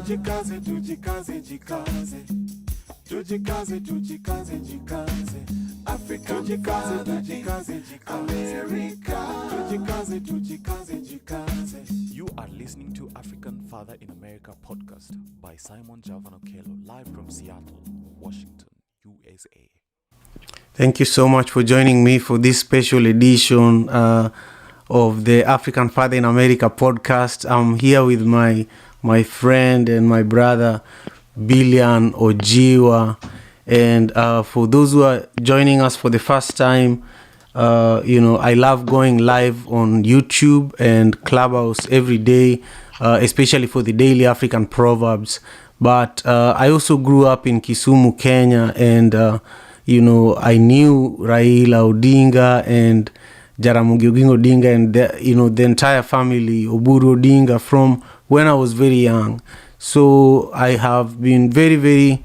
Tujikaze, tujikaze, jikaze. Tujikaze, tujikaze, jikaze. Africa, tujikaze, tujikaze, jikaze. America, tujikaze, tujikaze, jikaze. You are listening to African Father in America podcast by Simon Javanokelo, live from Seattle, Washington, USA. Thank you so much for joining me for this special edition of the African Father in America podcast. I'm here with my friend and my brother, Billian Ojiwa. And for those who are joining us for the first time, I love going live on YouTube and Clubhouse every day, especially for the daily African proverbs. But I also grew up in Kisumu, Kenya, and I knew Raila Odinga and Jaramogi Odinga and the entire family, Oburu Odinga, from when I was very young. So I have been very, very,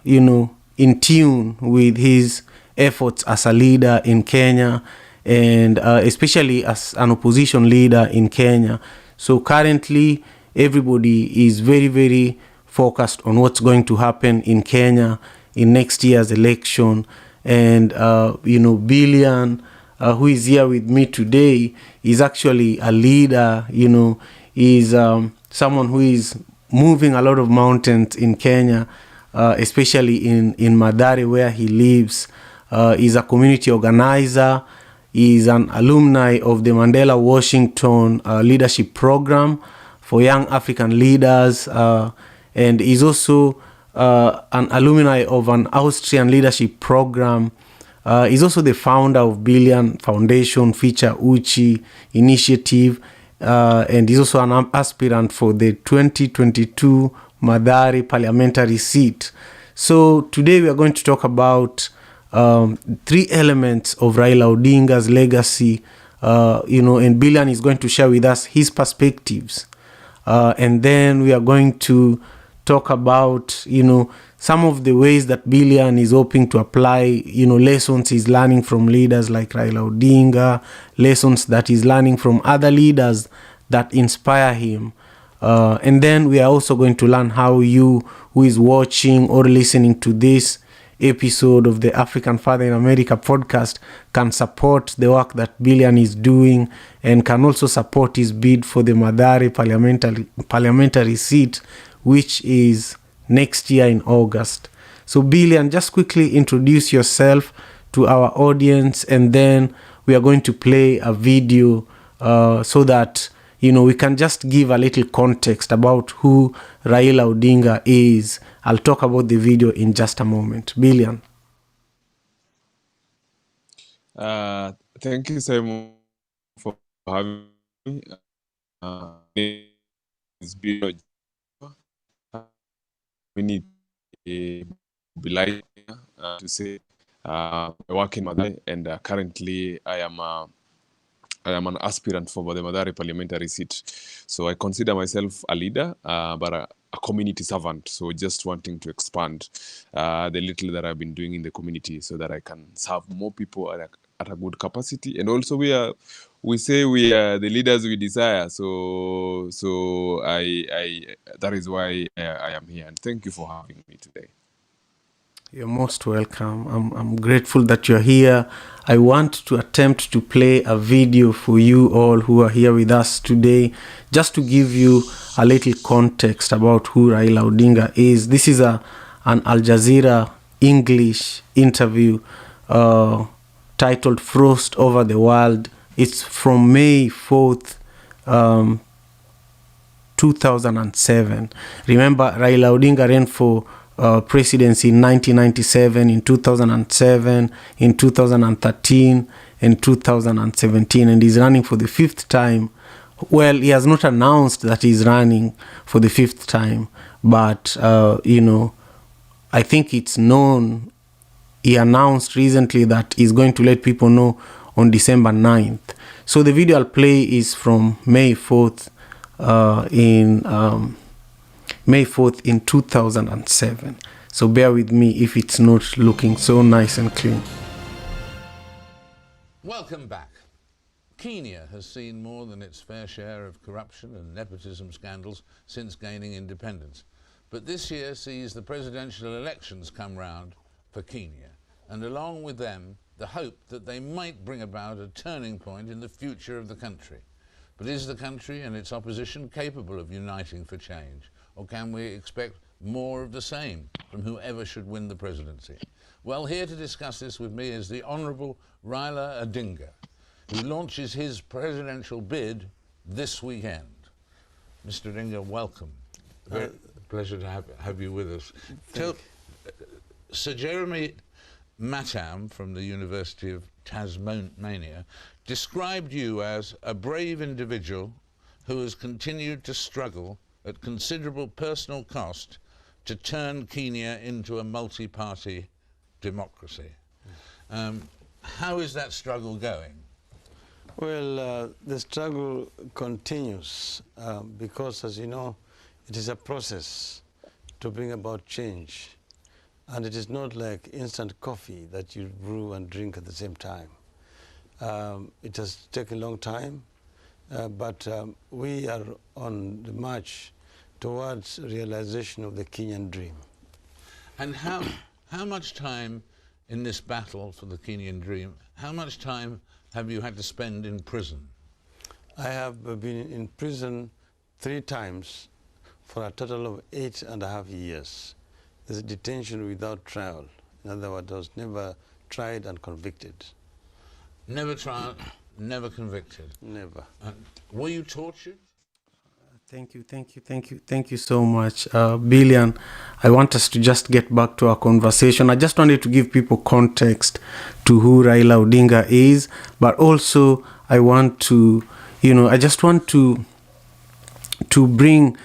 in tune with his efforts as a leader in Kenya, and especially as an opposition leader in Kenya. So currently, everybody is very, very focused on what's going to happen in Kenya in next year's election. And, Billian, who is here with me today, is actually a leader, is someone who is moving a lot of mountains in Kenya, especially in Mathare, where he lives. He's a community organizer. He's an alumni of the Mandela Washington Leadership Program for young African leaders. And he's also an alumni of an Austrian Leadership Program. He's also the founder of Billian Foundation, Ficha, Uchi initiative. And he's also an aspirant for the 2022 Mathare Parliamentary seat. So today we are going to talk about three elements of Raila Odinga's legacy, and Billian is going to share with us his perspectives. And then we are going to talk about, some of the ways that Billian is hoping to apply, lessons he's learning from leaders like Raila Odinga, lessons that he's learning from other leaders that inspire him. And then we are also going to learn how you, who is watching or listening to this episode of the African Father in America podcast, can support the work that Billian is doing and can also support his bid for the Mathare parliamentary seat, which is next year in August. So Billian, just quickly introduce yourself to our audience, and then we are going to play a video so that we can just give a little context about who Raila Odinga is. I'll talk about the video in just a moment. Billian. Thank you, Simon, for having me. It's Billian. We need a be to say I work in Mathare, and currently I am an aspirant for the Mathare parliamentary seat. So I consider myself a leader, but a community servant. So just wanting to expand the little that I've been doing in the community so that I can serve more people at a good capacity. And also we are the leaders we desire. So I that is why I am here. And thank you for having me today. You're most welcome. I'm grateful that you're here. I want to attempt to play a video for you all who are here with us today, just to give you a little context about who Raila Odinga is. This is an Al Jazeera English interview titled Frost Over the World. It's from May 4th, 2007. Remember, Raila Odinga ran for presidency in 1997, in 2007, in 2013, and 2017, and he's running for the fifth time. Well, he has not announced that he's running for the fifth time, but, I think it's known. He announced recently that he's going to let people know on December 9th. So the video I'll play is from May 4th, May 4th in 2007. So bear with me if it's not looking so nice and clean. Welcome back. Kenya has seen more than its fair share of corruption and nepotism scandals since gaining independence. But this year sees the presidential elections come round for Kenya, and along with them, the hope that they might bring about a turning point in the future of the country. But is the country and its opposition capable of uniting for change? Or can we expect more of the same from whoever should win the presidency? Well, here to discuss this with me is the Honourable Raila Odinga, who launches his presidential bid this weekend. Mr. Odinga, welcome. Pleasure to have you with us. Sir Jeremy Mathare from the University of Tasmania described you as a brave individual who has continued to struggle at considerable personal cost to turn Kenya into a multi-party democracy. How is that struggle going? Well, the struggle continues because, as you know, it is a process to bring about change. And it is not like instant coffee that you brew and drink at the same time. It has taken a long time, but we are on the march towards realization of the Kenyan dream. And how much time in this battle for the Kenyan dream, how much time have you had to spend in prison? I have been in prison 3 times for a total of 8.5 years. There's a detention without trial. In other words, I was never tried and convicted. Never tried, never convicted? Never. Were you tortured? Thank you so much, Billian. I want us to just get back to our conversation. I just wanted to give people context to who Raila Odinga is, but also I want to, I just want to bring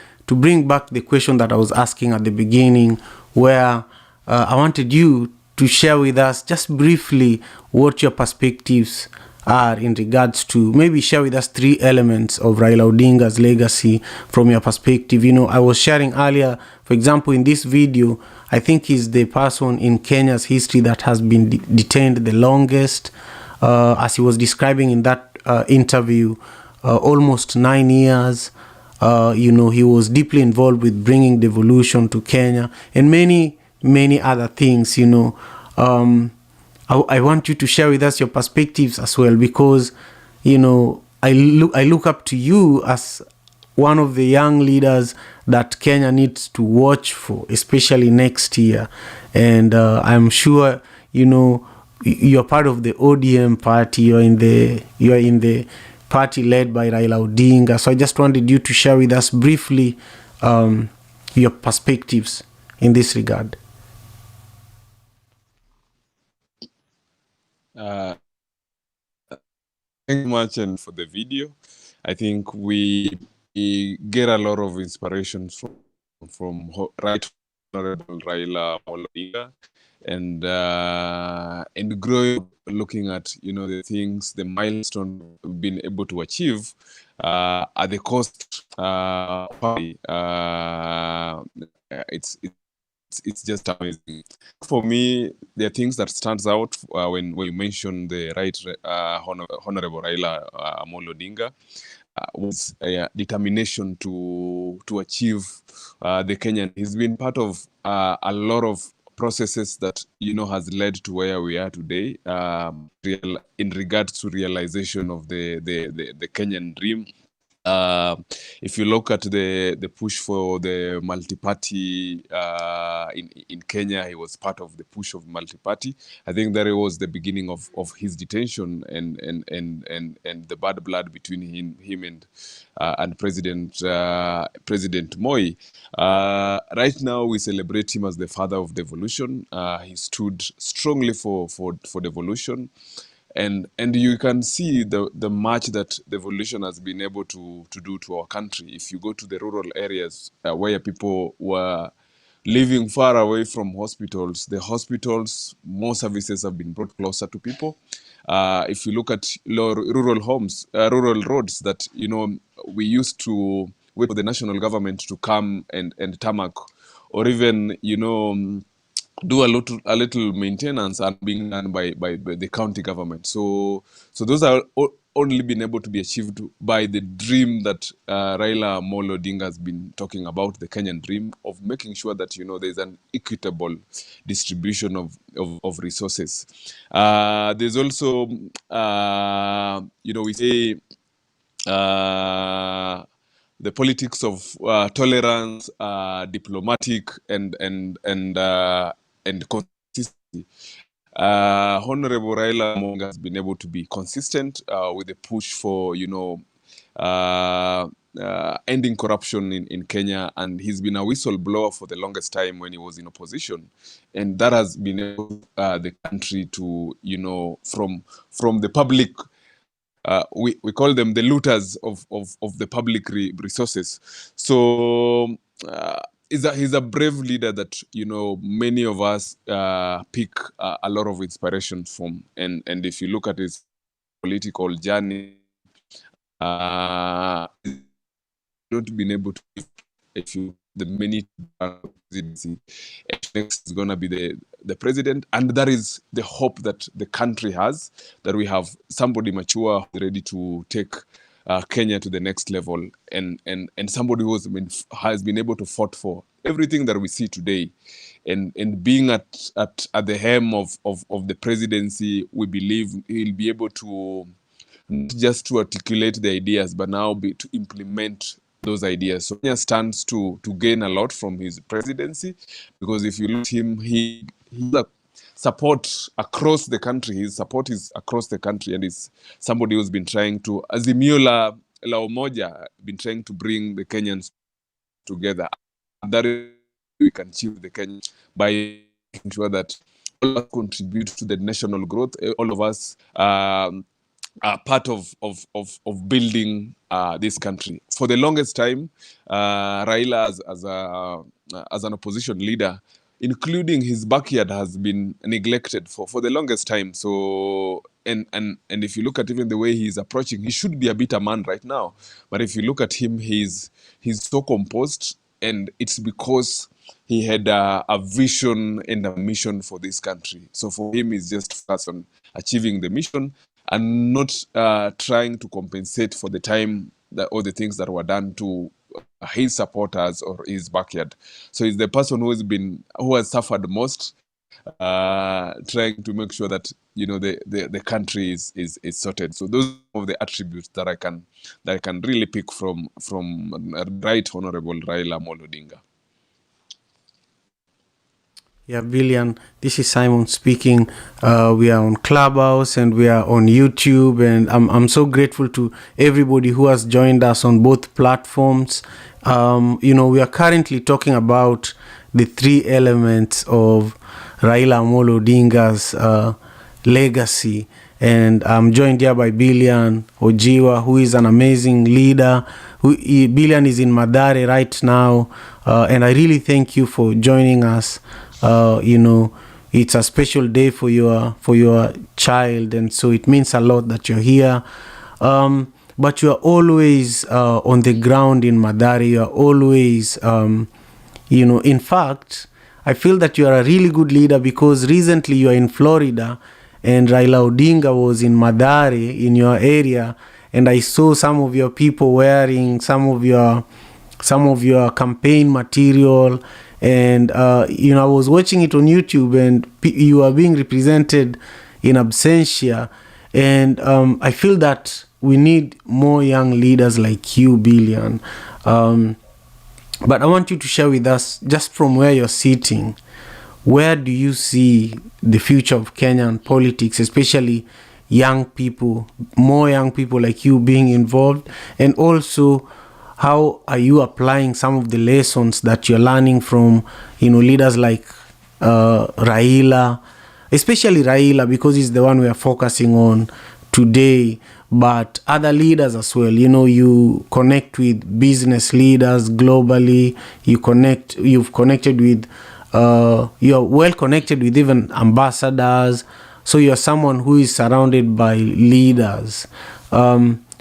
back the question that I was asking at the beginning, where I wanted you to share with us just briefly what your perspectives are in regards to, maybe share with us 3 elements of Raila Odinga's legacy from your perspective. I was sharing earlier, for example, in this video, I think he's the person in Kenya's history that has been detained the longest. As he was describing in that interview, almost 9 years. He was deeply involved with bringing devolution to Kenya and many other things. I want you to share with us your perspectives as well, because I look up to you as one of the young leaders that Kenya needs to watch for, especially next year. And I'm sure you're part of the ODM party. You're in the party led by Raila Odinga. So I just wanted you to share with us briefly your perspectives in this regard. Thank you much and for the video. I think we get a lot of inspiration from Right Honorable Raila Odinga, and growing, looking at the things, the milestone we've been able to achieve at the cost. It's just amazing. For me, there are things that stands out when you mention the Honorable Raila Odinga. Was determination to achieve the Kenyan. He's been part of a lot of processes that has led to where we are today, in regards to realization of the Kenyan dream. If you look at the push for the multi-party in Kenya, he was part of the push of multi-party. I think that it was the beginning of his detention and the bad blood between him and President Moi. Right now, we celebrate him as the father of devolution. He stood strongly for devolution. And you can see the much that devolution has been able to do to our country. If you go to the rural areas where people were living far away from hospitals, more services have been brought closer to people. If you look at rural homes, rural roads that we used to wait for the national government to come and tarmac, or even do a little maintenance, and being done by the county government. So those are only been able to be achieved by the dream that Raila Amolo Odinga has been talking about, the Kenyan dream of making sure that, there's an equitable distribution of resources. There's also, we say, the politics of tolerance, diplomatic and consistency. Honorable Raila Odinga has been able to be consistent with the push for, ending corruption in Kenya, and he's been a whistleblower for the longest time when he was in opposition, and that has been able the country to, from the public. We call them the looters of the public resources. So he's a brave leader that many of us pick a lot of inspiration from. And if you look at his political journey, not been able to, if you the many presidency, next is going to be the president, and that is the hope that the country has, that we have somebody mature ready to take Kenya to the next level, and somebody who has been able to fight for everything that we see today, and being at the helm of the presidency, we believe he'll be able to not just to articulate the ideas, but now to implement those ideas. So Kenya stands to gain a lot from his presidency, because if you look at him, he support across the country. His support is across the country, and is somebody who's been trying to, Azimio la Umoja, been trying to bring the Kenyans together. And that is we can achieve the Kenyans by making sure that all of us contribute to the national growth. All of us are part of building this country. For the longest time, Raila as an opposition leader, including his backyard, has been neglected for the longest time. So and if you look at even the way he's approaching, he should be a bitter man right now. But if you look at him, he's so composed, and it's because he had a vision and a mission for this country. So for him, he's just focused on achieving the mission and not trying to compensate for the time that all the things that were done to his supporters or his backyard. So he's the person who has suffered most, trying to make sure that the country is sorted. So those are the attributes that I can really pick from Right Honorable Raila Amolo Odinga. Yeah, Billian, this is Simon speaking. We are on Clubhouse and we are on YouTube, and I'm so grateful to everybody who has joined us on both platforms. We are currently talking about the three elements of Raila Amolo Odinga's legacy, and I'm joined here by Billian Ojiwa, who is an amazing leader. Billian is in Mathare right now, and I really thank you for joining us. It's a special day for your child, and so it means a lot that you're here. But you are always on the ground in Mathare. You are always, in fact, I feel that you are a really good leader, because recently you are in Florida and Raila Odinga was in Mathare in your area, and I saw some of your people wearing some of your campaign material. And I was watching it on YouTube, and you are being represented in absentia, and I feel that we need more young leaders like you, Billian. But I want you to share with us, just from where you're sitting, where do you see the future of Kenyan politics, especially young people, more young people like you being involved, and also how are you applying some of the lessons that you're learning from, leaders like Raila, especially Raila, because he's the one we are focusing on today, but other leaders as well. You connect with business leaders globally. You're well connected with even ambassadors. So you're someone who is surrounded by leaders.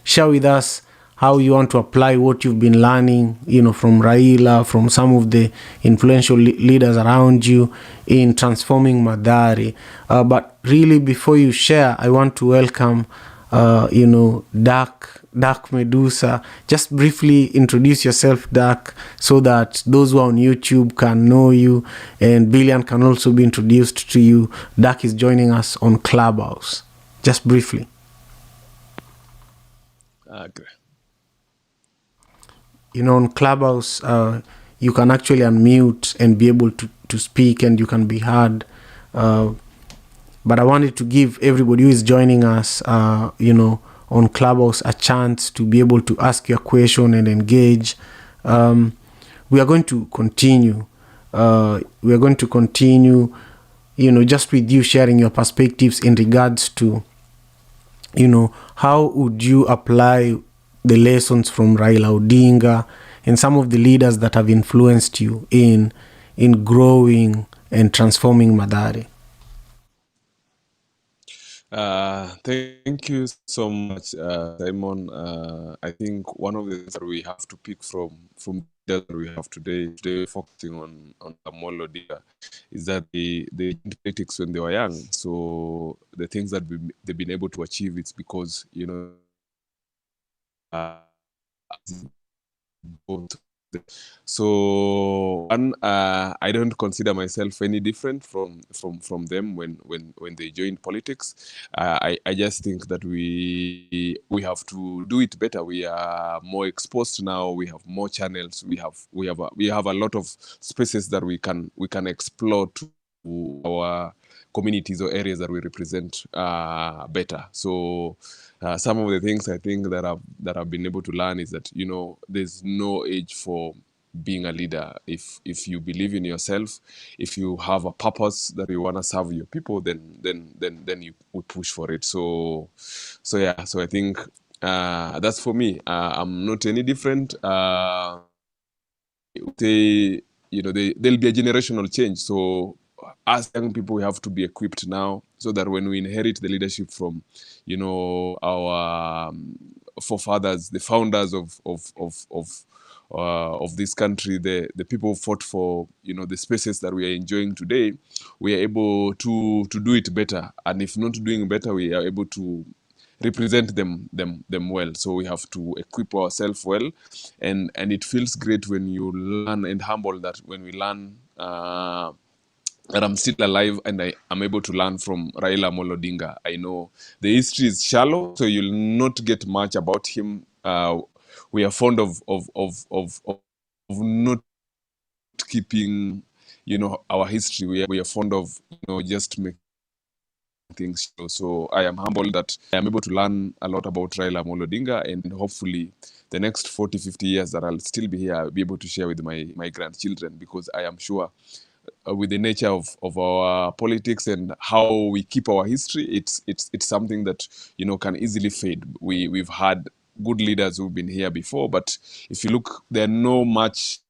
Share with us how you want to apply what you've been learning, from Raila, from some of the influential leaders around you in transforming Mathare. But really, before you share, I want to welcome Dark Medusa. Just briefly introduce yourself, Dark, so that those who are on YouTube can know you, and Billian can also be introduced to you. Dark is joining us on Clubhouse. Just briefly. Okay. On Clubhouse, you can actually unmute and be able to speak, and you can be heard. But I wanted to give everybody who is joining us, on Clubhouse a chance to be able to ask your question and engage. We are going to continue. Just with you sharing your perspectives in regards to, how would you apply the lessons from Raila Odinga and some of the leaders that have influenced you in growing and transforming Mathare. Thank you so much, Simon. I think one of the things that we have to pick from that we have today focusing on Samuel Odinga, is that they did politics when they were young. So the things that they've been able to achieve, it's because, both. So one, I don't consider myself any different from them when they joined politics. I just think that we have to do it better. We are more exposed now. We have more channels. We have a lot of spaces that we can explore to our communities or areas that we represent better. So some of the things I think that I've been able to learn is that, there's no age for being a leader. If you believe in yourself, if you have a purpose that you want to serve your people, then you would push for it. So I think that's for me. I'm not any different. There'll be a generational change. So as young people, we have to be equipped now so that when we inherit the leadership from, our forefathers, the founders of this country, the people who fought for, the spaces that we are enjoying today, we are able to do it better. And if not doing better, we are able to represent them well. So we have to equip ourselves well, and it feels great when you learn, and humble that when we learn that I'm still alive and I'm able to learn from Raila Odinga. I know the history is shallow, so you'll not get much about him. We are fond of not keeping, our history. We are fond of, just making things show. So I am humbled that I am able to learn a lot about Raila Odinga, and hopefully the next 40, 50 years that I'll still be here, I'll be able to share with my grandchildren, because I am sure with the nature of our politics and how we keep our history, it's something that, can easily fade. We've had good leaders who've been here before, but if you look, there are no much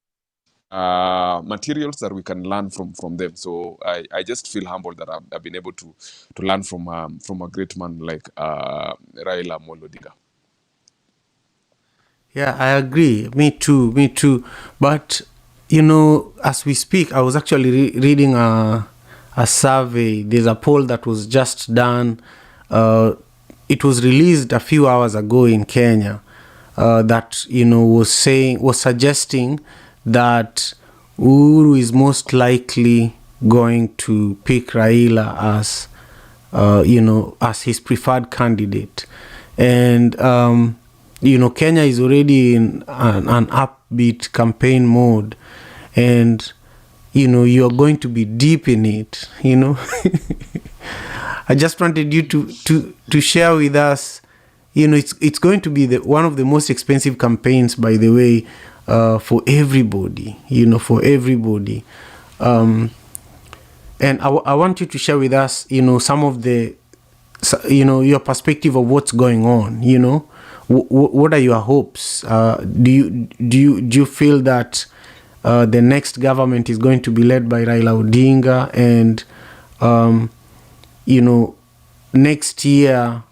materials that we can learn from them. So I just feel humbled that I've been able to learn from a great man like Raila Odinga. Yeah, I agree. Me too. But as we speak, I was actually reading a survey. There's a poll that was just done. It was released a few hours ago in Kenya. That was suggesting that Uhuru is most likely going to pick Raila as as his preferred candidate, and Kenya is already in an upbeat campaign mode, and you're going to be deep in it. I just wanted you to share with us. It's going to be one of the most expensive campaigns, by the way, for everybody. For everybody. And I want you to share with us, some of the, your perspective of what's going on. What are your hopes? Do you feel that the next government is going to be led by Raila Odinga, and next year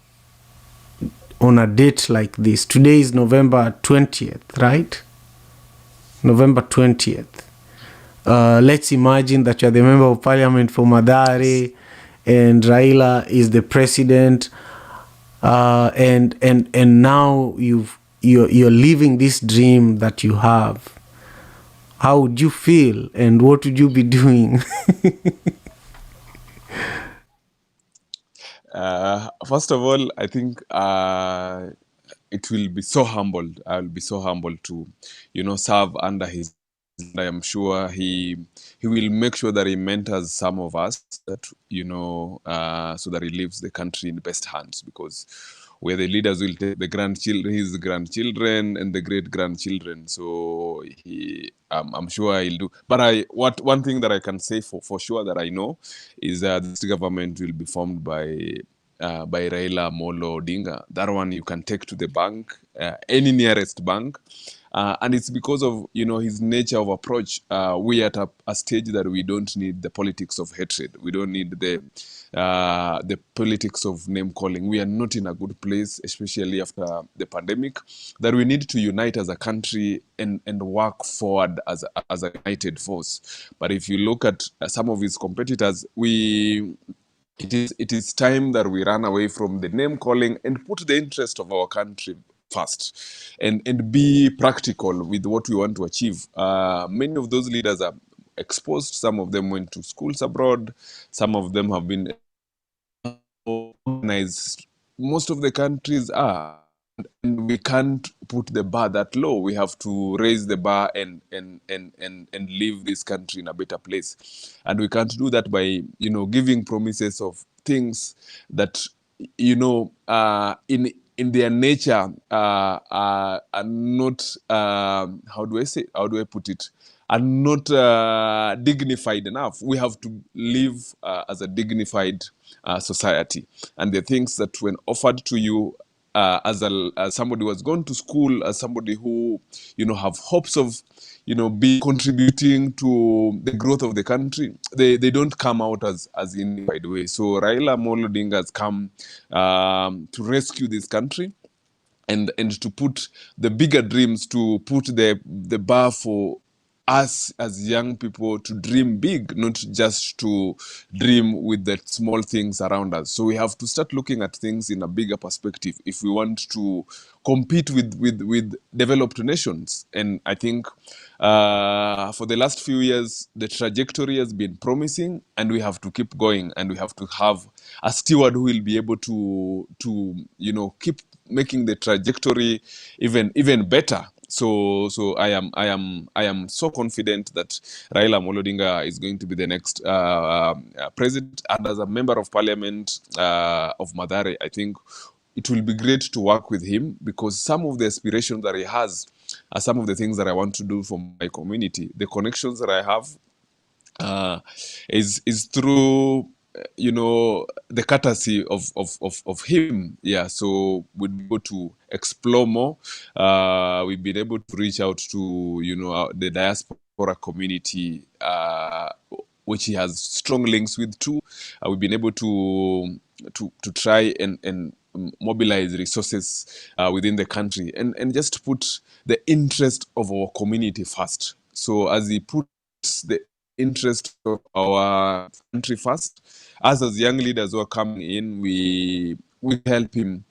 on a date like this? Today is November 20th, right? November 20th. Let's imagine that you're the member of parliament for Mathare and Raila is the president. and now you're living this dream that you have. How would you feel, and what would you be doing? First of all, I think it will be so humbled. I will be so humbled to, serve under his. I am sure he will make sure that he mentors some of us, that so that he leaves the country in the best hands, because where the leaders will take his grandchildren and the great grandchildren. So I'm sure he'll do. But one thing that I can say for sure that I know is that this government will be formed by Raila Odinga. That one you can take to the bank, any nearest bank. And it's because of his nature of approach. We are at a stage that we don't need the politics of hatred. We don't need the politics of name calling. We are not in a good place, especially after the pandemic, that we need to unite as a country and work forward as a united force. But if you look at some of his competitors, it is time that we run away from the name calling and put the interest of our country first, and be practical with what we want to achieve. Many of those leaders are exposed. Some of them went to schools abroad. Some of them have been organized. Most of the countries are. And we can't put the bar that low. We have to raise the bar and leave this country in a better place. And we can't do that by giving promises of things that in their nature are not how do I put it, are not dignified enough. We have to live as a dignified society, and the things that when offered to you as somebody who has gone to school, as somebody who have hopes of be contributing to the growth of the country, they don't come out as in by the way. So Raila Odinga has come to rescue this country and to put the bigger dreams, to put the bar for us as young people to dream big, not just to dream with the small things around us. So we have to start looking at things in a bigger perspective if we want to compete with developed nations. And I think for the last few years, the trajectory has been promising, and we have to keep going, and we have to have a steward who will be able to keep making the trajectory even better. So I am so confident that Raila Odinga is going to be the next president, and as a member of Parliament of Mathare, I think it will be great to work with him, because some of the aspirations that he has are some of the things that I want to do for my community. The connections that I have is through the courtesy of him. Yeah, so we'll be able to explore more. We've been able to reach out to the diaspora community, which he has strong links with too. We've been able to try and mobilize resources within the country and just put the interest of our community first. So as he puts the interest of our country first, us as young leaders who are coming in, we help him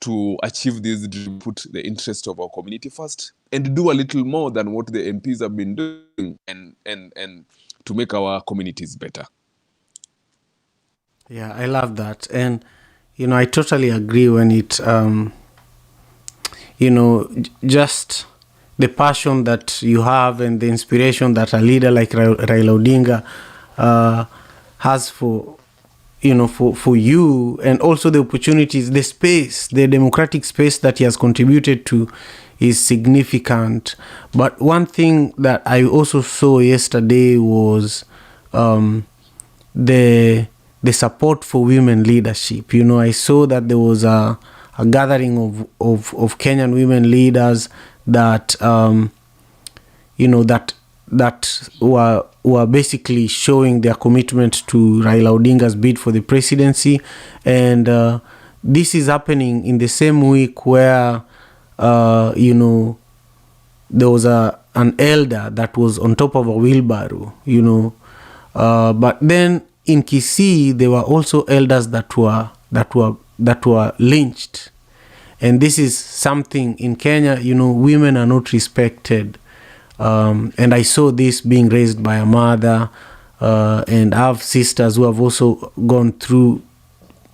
to achieve this dream, put the interest of our community first, and do a little more than what the MPs have been doing, and to make our communities better. Yeah, I love that. And I totally agree when it just the passion that you have and the inspiration that a leader like Raila Odinga has for you, and also the opportunities, the space, the democratic space that he has contributed to is significant. But one thing that I also saw yesterday was the support for women leadership. I saw that there was a gathering of Kenyan women leaders that that were basically showing their commitment to Raila Odinga's bid for the presidency. And this is happening in the same week where there was an elder that was on top of a wheelbarrow, but then in Kisii there were also elders that were that were lynched. And this is something in Kenya, women are not respected. And I saw this being raised by a mother, and I have sisters who have also gone through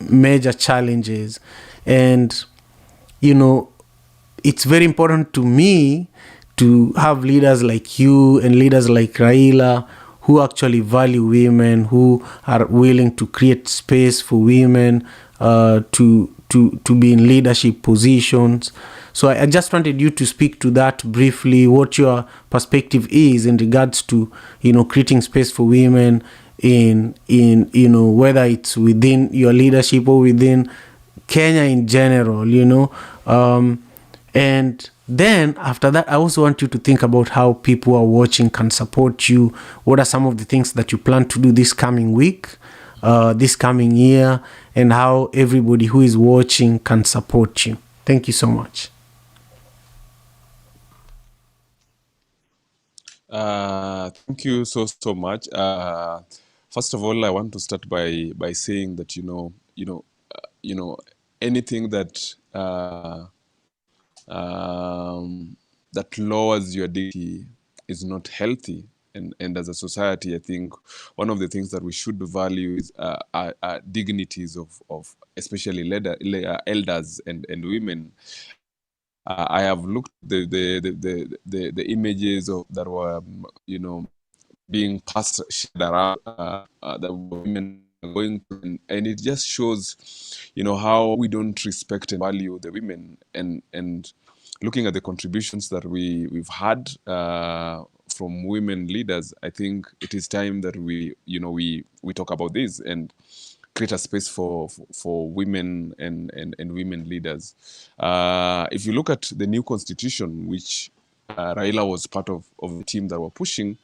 major challenges. And, it's very important to me to have leaders like you and leaders like Raila who actually value women, who are willing to create space for women to be in leadership positions. So I just wanted you to speak to that briefly, what your perspective is in regards to, creating space for women in whether it's within your leadership or within Kenya in general, and then after that, I also want you to think about how people who are watching can support you. What are some of the things that you plan to do this coming week, this coming year, and how everybody who is watching can support you. Thank you so much. Thank you so much. First of all, I want to start by saying that anything that that lowers your dignity is not healthy. And as a society, I think one of the things that we should value is dignities of especially elders and women. I have looked at the images that were being shared around that women are going through, and it just shows how we don't respect and value the women. And looking at the contributions that we've had from women leaders, I think it is time that we talk about this and create a space for women and women leaders. If you look at the new constitution, which Raila was part of the team that were pushing,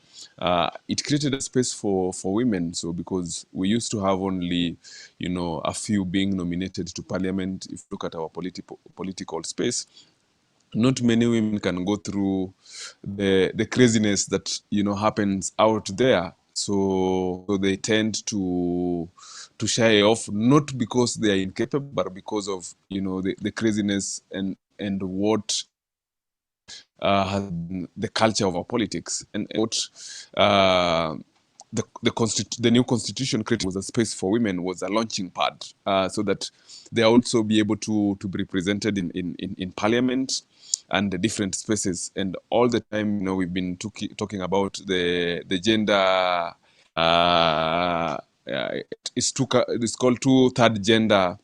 it created a space for women. So because we used to have only, a few being nominated to parliament, if you look at our political space, not many women can go through the craziness that happens out there. So they tend to shy off, not because they are incapable, but because of the craziness and what has been the culture of our politics, and what the new constitution created was a space for women, was a launching pad, so that they also be able to be represented in parliament and the different spaces. And all the time, we've been talking about the gender. It's called two-third gender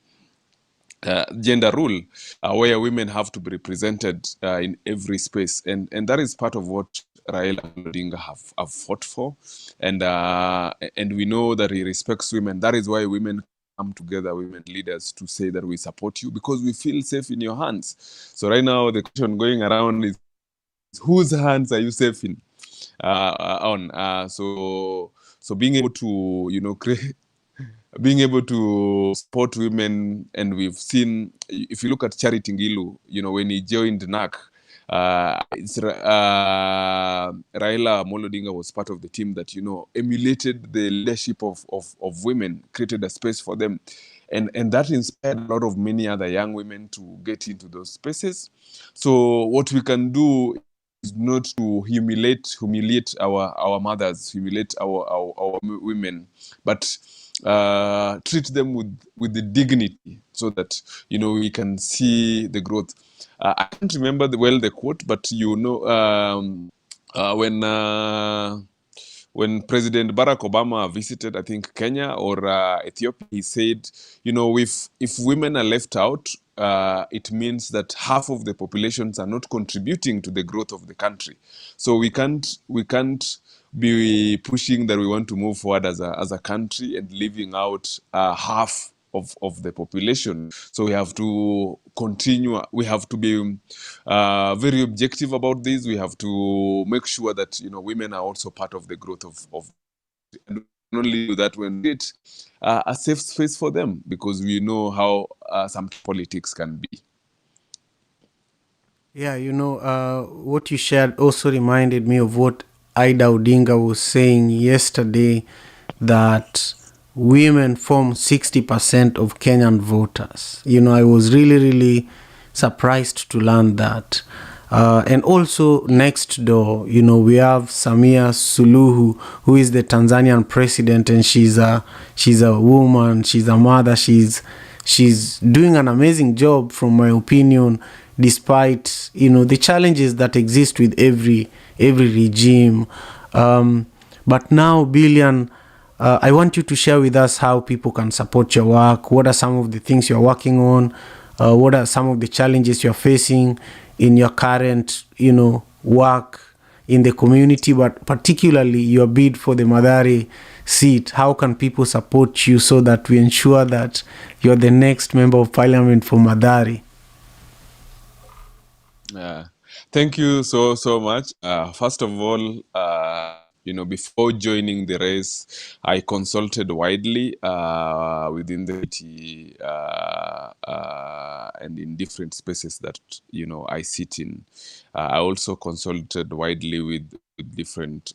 rule, where women have to be represented in every space, and that is part of what Raila Odinga have fought for, and we know that he respects women. That is why women come together, women leaders, to say that we support you because we feel safe in your hands. So right now the question going around is, whose hands are you safe in? So being able to being able to support women, and we've seen, if you look at Charity Ngilu, when he joined NAC, Raila Odinga was part of the team that emulated the leadership of women, created a space for them, and that inspired a lot of many other young women to get into those spaces. So what we can do is not to humiliate our mothers, humiliate our women, but treat them with the dignity, so that we can see the growth. I can't remember the quote, but when President Barack Obama visited, I think, Kenya or Ethiopia, he said, if women are left out, it means that half of the populations are not contributing to the growth of the country. So we can't be pushing that we want to move forward as a country and leaving out half of the population. So we have to continue. We have to be very objective about this. We have to make sure that women are also part of the growth of and not only do that, when it's a safe space for them, because we know how some politics can be. Yeah, what you shared also reminded me of what Ida Odinga was saying yesterday, that women form 60% of Kenyan voters. I was really, really surprised to learn that. And also next door, we have Samia Suluhu, who is the Tanzanian president, and she's a woman, she's a mother, she's doing an amazing job, from my opinion, despite the challenges that exist with every regime. But now, Billian, I want you to share with us how people can support your work. What are some of the things you're working on? What are some of the challenges you're facing in your current, work in the community, but particularly your bid for the Mathare seat? How can people support you so that we ensure that you're the next member of parliament for Mathare? Thank you so much. First of all, before joining the race, I consulted widely within the city and in different spaces that I sit in. I also consulted widely with different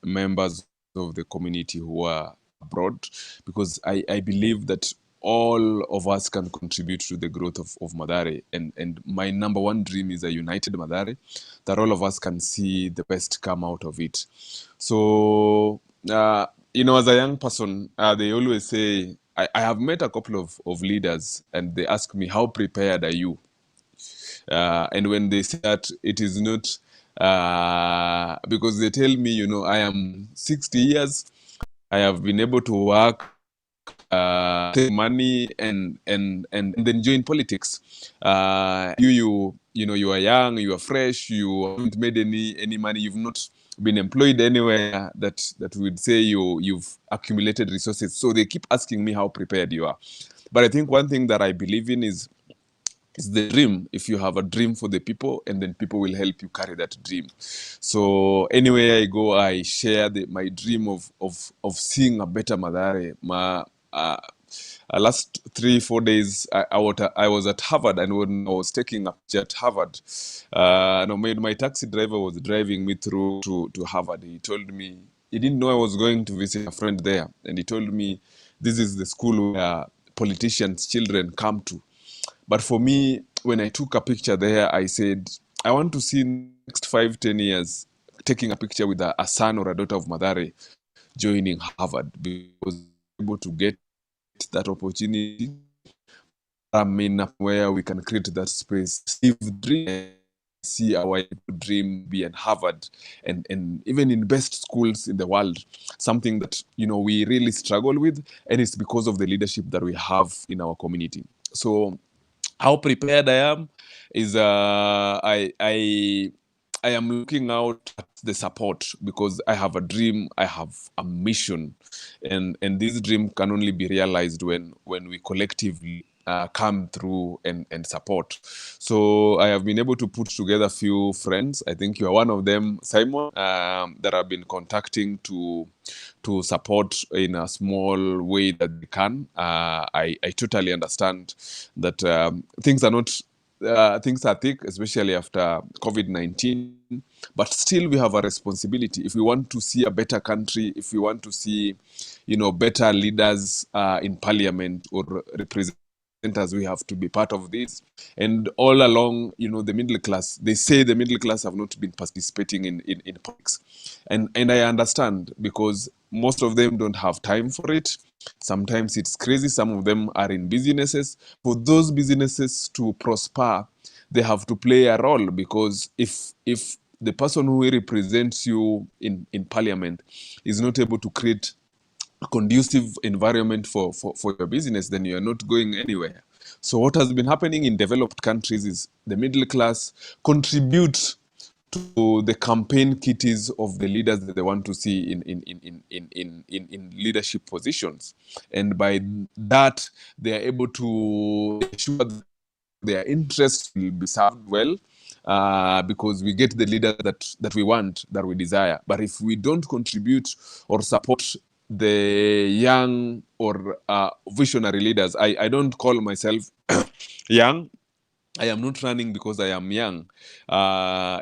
members of the community who are abroad, because I believe that all of us can contribute to the growth of Mathare. And my number one dream is a united Mathare, that all of us can see the best come out of it. So, as a young person, they always say, I have met a couple of leaders, and they ask me, how prepared are you? And when they say that, it is not because they tell me, I am 60 years, I have been able to work, take money and then join politics. You are young, you are fresh, you haven't made any money, you've not been employed anywhere that would say you've accumulated resources. So they keep asking me how prepared you are. But I think one thing that I believe in is the dream. If you have a dream for the people, and then people will help you carry that dream. So anywhere I go, I share my dream of seeing a better Mathare. Last 3-4 days, I was at Harvard, and when I was taking a picture at Harvard, my taxi driver was driving me through to Harvard. He told me he didn't know I was going to visit a friend there, and he told me this is the school where politicians' children come to. But for me, when I took a picture there, I said, I want to see in the next 5-10 years taking a picture with a son or a daughter of Mathare joining Harvard, because able to get that opportunity. Where we can create that space, see our dream be at Harvard, and even in best schools in the world, something that we really struggle with, and it's because of the leadership that we have in our community. So how prepared I am is I am looking out at the support, because I have a dream, I have a mission, and this dream can only be realized when we collectively come through and support. So I have been able to put together a few friends. I think you are one of them, Simon, that I've been contacting to support in a small way that they can. I totally understand that things are thick, especially after COVID-19. But still, we have a responsibility. If we want to see a better country, if we want to see, better leaders in parliament or representatives, we have to be part of this. And all along, the middle class, they say the middle class have not been participating in politics. And I understand, because most of them don't have time for it. Sometimes it's crazy. Some of them are in businesses. For those businesses to prosper, they have to play a role, because if the person who represents you in parliament is not able to create a conducive environment for your business, then you are not going anywhere. So what has been happening in developed countries is the middle class contribute to the campaign kitties of the leaders that they want to see in leadership positions, and by that they are able to ensure that their interests will be served well, because we get the leaders that we want, that we desire. But if we don't contribute or support the young or visionary leaders, I don't call myself young, I am not running because I am young.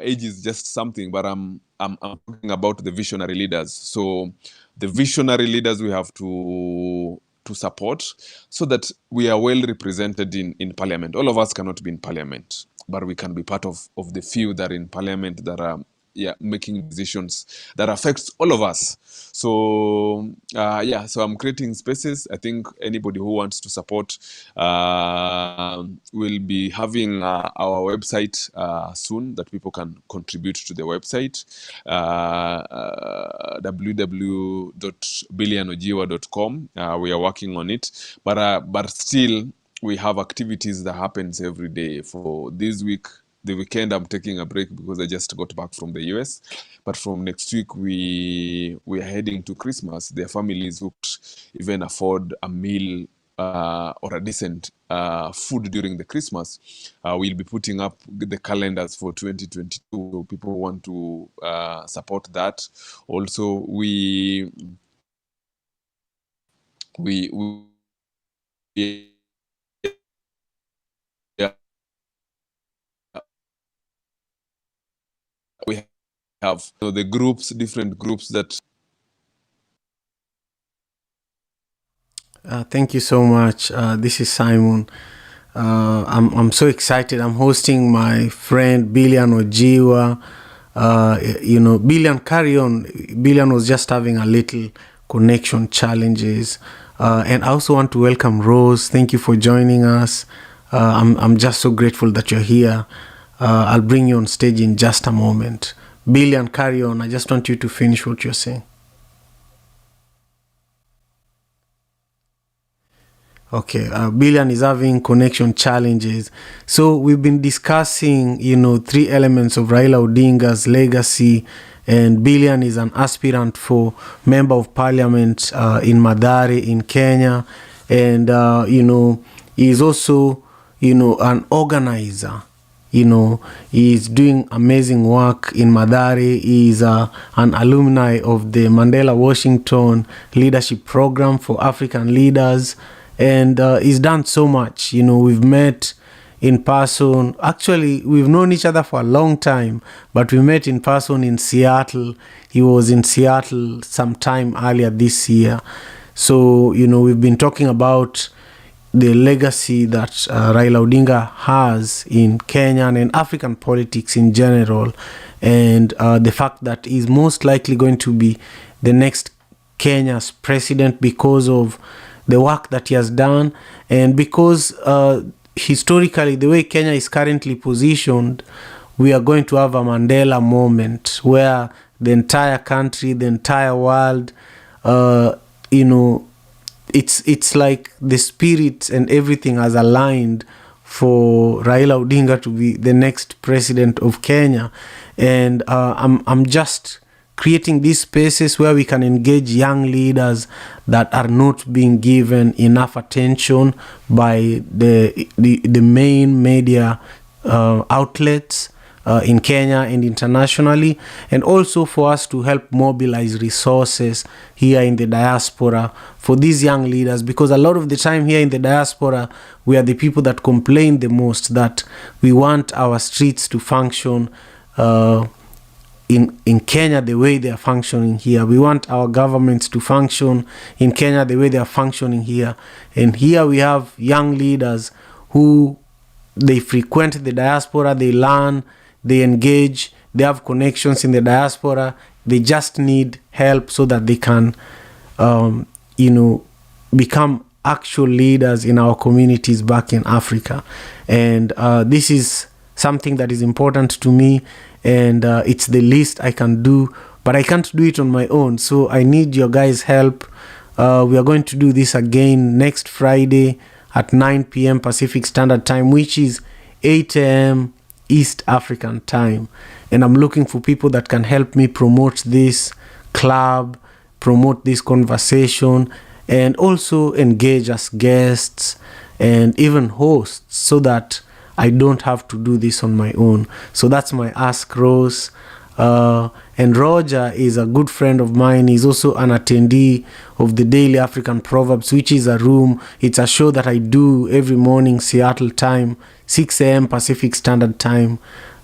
Age is just something, but I'm talking about the visionary leaders. So the visionary leaders we have to support so that we are well represented in parliament. All of us cannot be in parliament, but we can be part of the few that are in parliament that are making decisions that affects all of us. So so I'm creating spaces. I think anybody who wants to support will be having our website soon that people can contribute to the website, www.billianojiwa.com. We are working on it, but still we have activities that happens every day. For this week, the weekend, I'm taking a break because I just got back from the US. But from next week, we are heading to Christmas. Their families who even afford a meal or a decent food during the Christmas. We'll be putting up the calendars for 2022. So people want to support that. Also, we have the groups, different groups that. Thank you so much. This is Simon. I'm so excited. I'm hosting my friend Billian Ojiwa. Billian, carry on. Billian was just having a little connection challenges. And I also want to welcome Rose. Thank you for joining us. I'm just so grateful that you're here. I'll bring you on stage in just a moment. Billian, carry on. I just want you to finish what you're saying. Okay, Billian is having connection challenges. So we've been discussing, three elements of Raila Odinga's legacy, and Billian is an aspirant for Member of Parliament in Mathare in Kenya, and he is also, an organizer. He's doing amazing work in Mathare. He's an alumni of the Mandela Washington Leadership Program for African leaders. And he's done so much. We've met in person. Actually, we've known each other for a long time, but we met in person in Seattle. He was in Seattle sometime earlier this year. So, we've been talking about the legacy that Raila Odinga has in Kenyan and African politics in general, and the fact that he's most likely going to be the next Kenya's president because of the work that he has done, and because historically the way Kenya is currently positioned, we are going to have a Mandela moment where the entire country, the entire world, it's like the spirit and everything has aligned for Raila Odinga to be the next president of Kenya. And I'm just creating these spaces where we can engage young leaders that are not being given enough attention by the main media outlets in Kenya and internationally, and also for us to help mobilize resources here in the diaspora for these young leaders, because a lot of the time here in the diaspora, we are the people that complain the most that we want our streets to function in Kenya the way they are functioning here. We want our governments to function in Kenya the way they are functioning here. And here we have young leaders who they frequent the diaspora, they learn, they engage, they have connections in the diaspora. They just need help so that they can, become actual leaders in our communities back in Africa. And this is something that is important to me, and it's the least I can do, but I can't do it on my own, so I need your guys' help. We are going to do this again next Friday at 9 p.m. Pacific Standard Time, which is 8 a.m. East African Time, and I'm looking for people that can help me promote this club, promote this conversation, and also engage as guests and even hosts, so that I don't have to do this on my own. So that's my ask, Rose. And Roger is a good friend of mine. He's also an attendee of the Daily African Proverbs, which is it's a show that I do every morning, Seattle time, 6 a.m. Pacific Standard Time.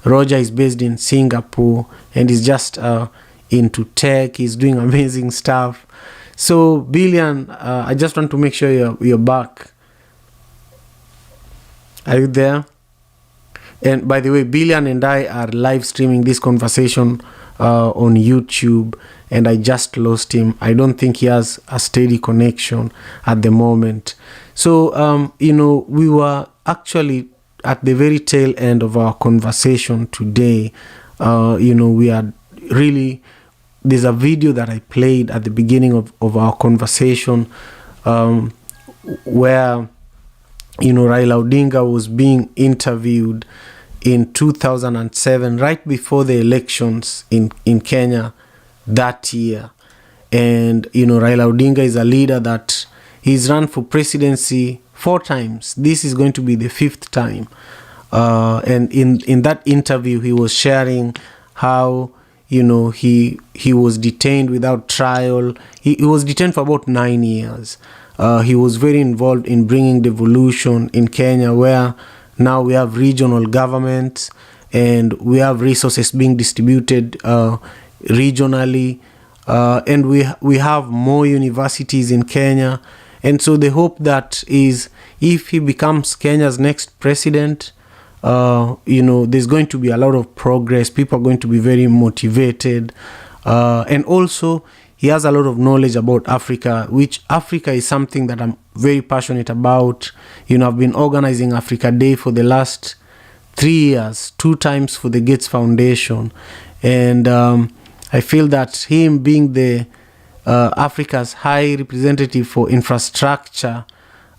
Roger is based in Singapore and he's just into tech. He's doing amazing stuff. So, Billian, I just want to make sure you're back. Are you there? And by the way, Billian and I are live streaming this conversation on YouTube, and I just lost him. I don't think he has a steady connection at the moment. So, we were actually at the very tail end of our conversation today. We had really, there's a video that I played at the beginning of our conversation where, Raila Odinga was being interviewed in 2007, right before the elections in Kenya that year. And, Raila Odinga is a leader that he's run for presidency 4 times. This is going to be the 5th time. And in that interview, he was sharing how, he was detained without trial. He was detained for about 9 years. He was very involved in bringing devolution in Kenya, where now we have regional governments and we have resources being distributed regionally. And we have more universities in Kenya. And so the hope that is, if he becomes Kenya's next president, there's going to be a lot of progress. People are going to be very motivated. And also, he has a lot of knowledge about Africa, which Africa is something that I'm very passionate about. I've been organizing Africa Day for the last 3 years, 2 times for the Gates Foundation. And I feel that him being the Africa's high representative for infrastructure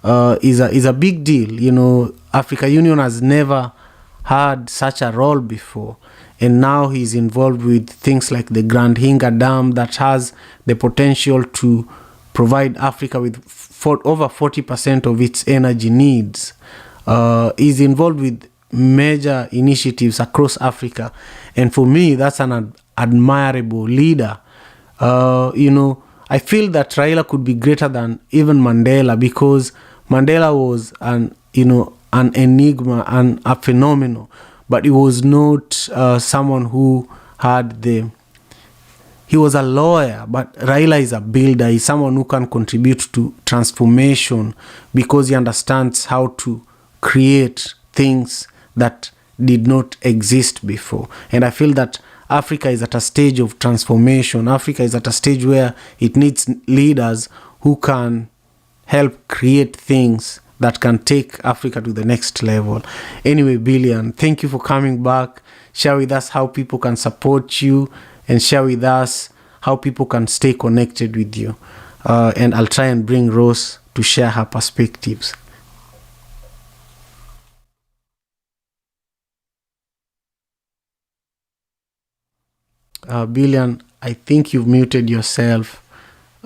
is a big deal. Africa Union has never had such a role before. And now he's involved with things like the Grand Hinga Dam that has the potential to provide Africa with over 40% of its energy needs. He's involved with major initiatives across Africa. And for me, that's an admirable leader. I feel that Raila could be greater than even Mandela, because Mandela was an enigma and a phenomenon. But he was not someone who had he was a lawyer, but Raila is a builder. He's someone who can contribute to transformation because he understands how to create things that did not exist before. And I feel that Africa is at a stage of transformation. Africa is at a stage where it needs leaders who can help create things that can take Africa to the next level. Anyway, Billian, thank you for coming back. Share with us how people can support you, and share with us how people can stay connected with you. And I'll try and bring Rose to share her perspectives. Billian, I think you've muted yourself.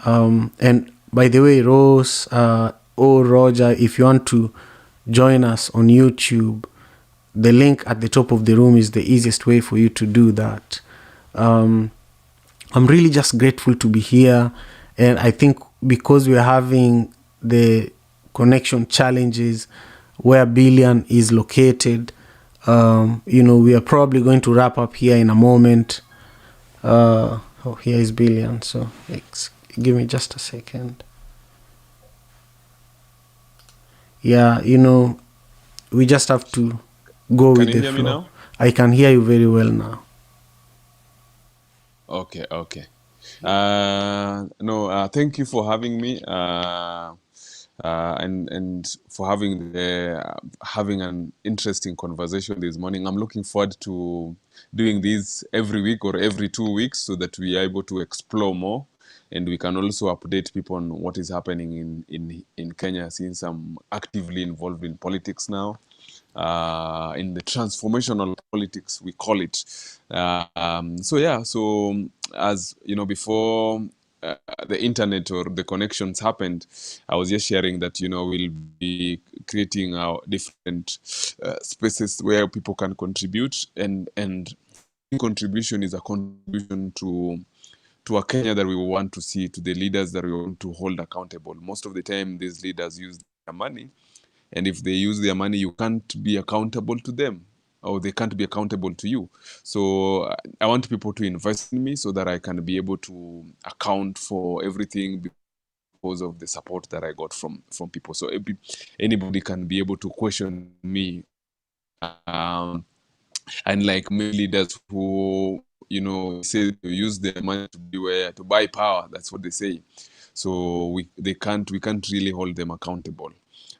And by the way, Rose, or Roger, if you want to join us on YouTube, the link at the top of the room is the easiest way for you to do that. I'm really just grateful to be here. And I think because we're having the connection challenges where Billian is located, we are probably going to wrap up here in a moment. Here is Billian. So give me just a second. Yeah, we just have to go with the flow. Can you hear me now? I can hear you very well now. Okay. Thank you for having me, and for having an interesting conversation this morning. I'm looking forward to doing this every week or every 2 weeks, so that we are able to explore more. And we can also update people on what is happening in Kenya, since I'm actively involved in politics now, in the transformational politics, we call it. So as you know, before the internet or the connections happened, I was just sharing that, we'll be creating our different spaces where people can contribute and contribution is a contribution to a Kenya that we want to see, to the leaders that we want to hold accountable. Most of the time, these leaders use their money, and if they use their money, you can't be accountable to them, or they can't be accountable to you. So I want people to invest in me so that I can be able to account for everything because of the support that I got from people. So anybody can be able to question me. And like many leaders who, say to use their money to buy power. That's what they say. So we can't really hold them accountable.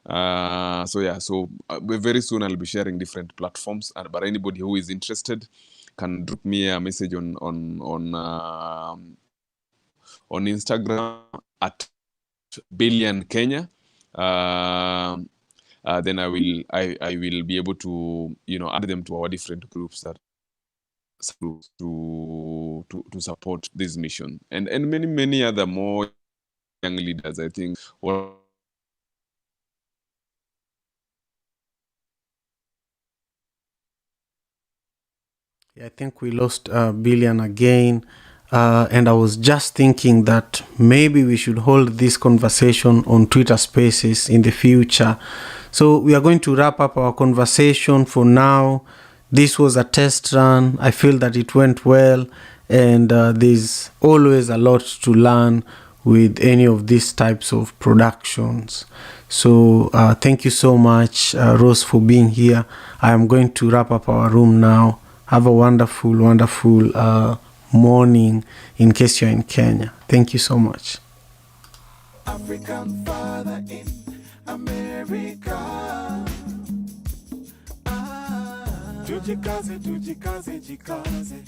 So very soon I'll be sharing different platforms, but anybody who is interested can drop me a message on Instagram at Billian Kenya. Then I will be able to add them to our different groups that to support this mission, and many other more young leaders. I think I think we lost Billian again. And I was just thinking that maybe we should hold this conversation on Twitter Spaces in the future. So we are going to wrap up our conversation for now. This was a test run. I feel that it went well, and there's always a lot to learn with any of these types of productions. So thank you so much, Rose, for being here. I am going to wrap up our room now. Have a wonderful morning in case you're in Kenya. Thank you so much. African father in America. Tujikaze, tujikaze, jikaze.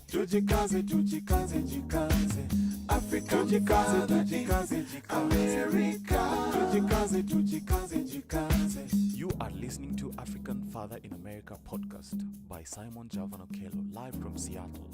Tujikaze, tujikaze, jikaze. African father in America. Tujikaze, tujikaze, jikaze. You are listening to African Father in America podcast by Simon Javan Okello, live from Seattle.